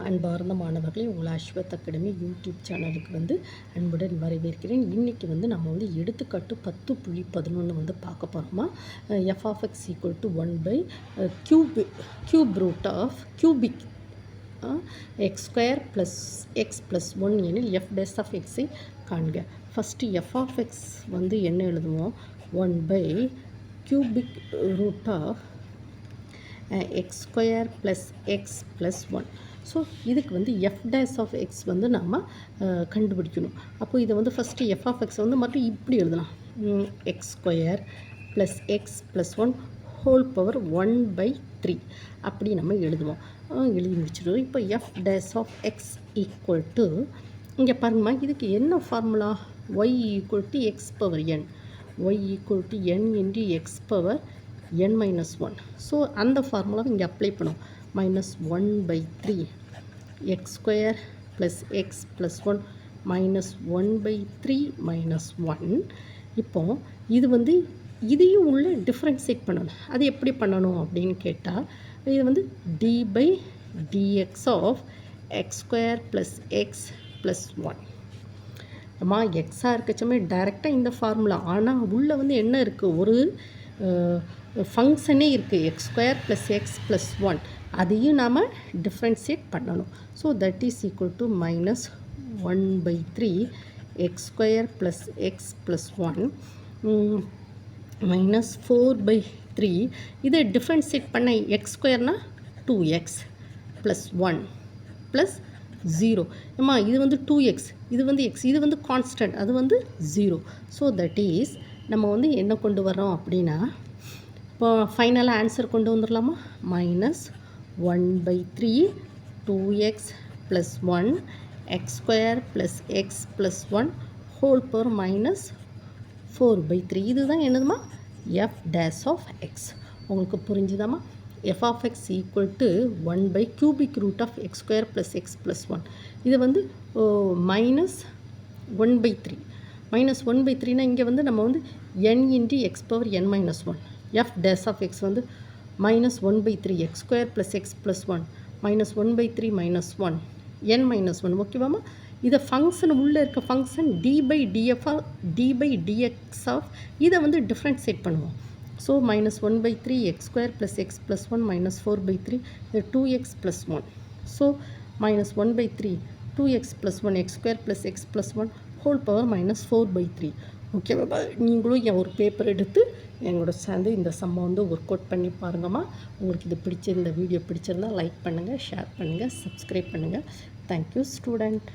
அன்பார்ந்த மாணவர்களே, உங்கள் அஸ்வத் அகாடமி யூடியூப் சேனலுக்கு அன்புடன் வரவேற்கிறேன். இன்றைக்கி நம்ம எடுத்துக்காட்டு 10.11 பார்க்க போகிறோமா. F of X equal to 1/கியூப் root of cubic X square plus X plus 1 எனில் எஃப் டேஸ் ஆஃப் எக்ஸை காண்க. ஃபஸ்ட்டு எஃப் ஆஃப் எக்ஸ் என்ன எழுதுவோம், 1/கியூபிக் root of X square plus X plus 1. So இதுக்கு எஃப் டேஸ் ஆஃப் எக்ஸ் நம்ம கண்டுபிடிக்கணும். அப்போ இதை ஃபஸ்ட்டு எஃப் ஆஃப் எக்ஸ் மட்டும் இப்படி எழுதலாம், x square plus X plus 1 whole power 1/3 அப்படி நம்ம எழுதுவோம். எழுதி முடிச்சிடுவோம். இப்போ f dash of X equal to, இங்கே பாருங்கம்மா, இதுக்கு என்ன formula, y equal to x power n, y equal to n into x power n-1. So அந்த ஃபார்முலாவை இங்கே அப்ளை பண்ணும். -1/3 X square plus X plus 1 -1/3 -1. இப்போ இது இதையும் உள்ள டிஃப்ரென்ஷியேட் பண்ணணும். அது எப்படி பண்ணணும் அப்படின்னு கேட்டால், இது d/dx of X square plus X plus 1. அம்மா எக்ஸாக இருக்கச்சமே டைரெக்டாக இந்த ஃபார்முலா, ஆனால் உள்ளே என்ன இருக்குது, ஒரு ஃபங்க்ஷனே இருக்குது, X square plus X plus 1. அதையும் நாம் டிஃப்ரென்ஷியேட் பண்ணணும். So that is equal to -1/3 X square plus X plus 1 -4/3. இதை டிஃப்ரென்ஷியேட் பண்ண எக்ஸ் ஸ்கொயர்னால் 2x ப்ளஸ் 1 ப்ளஸ் 0. ஏம்மா இது 2x, இது எக்ஸ், இது கான்ஸ்டன்ட், அது 0. ஸோ தட் இஸ் நம்ம என்ன கொண்டு வரோம் அப்படின்னா, இப்போ ஃபைனலாக ஆன்சர் கொண்டு வந்துடலாமா, -1/3 2x plus 1 X square plus X plus 1 whole power -4/3. இதுதான் என்னதுமா, எஃப் டேஸ் ஆஃப் எக்ஸ். உங்களுக்கு புரிஞ்சுதாம்மா. F of X equal to 1/கியூபிக் root of X square plus X plus 1. இது -1/3. -1/3னா இங்கே நம்ம n into X power n-1. F dash of X -1/3 X square plus X plus 1 -1/3 -1 n-1. ஓகேவாம்மா. இதை function உள்ளே இருக்க ஃபங்க்ஷன் d/dx ஆஃப் இதை டிஃப்ரென்ஷியேட் பண்ணுவோம். So -1/3 X square plus X plus 1 -4/3 2x plus 1. So -1/3 2x plus 1 X square plus X plus 1 whole power -4/3. ஓகேவா. நீங்களும் ஒரு paper எடுத்து எங்களோட சேர்ந்து இந்த சம்மை ஒர்க் அவுட் பண்ணி பாருங்கம்மா. உங்களுக்கு இந்த வீடியோ பிடிச்சிருந்தால் லைக் பண்ணுங்கள், ஷேர் பண்ணுங்கள், சப்ஸ்கிரைப் பண்ணுங்கள். Thank you student.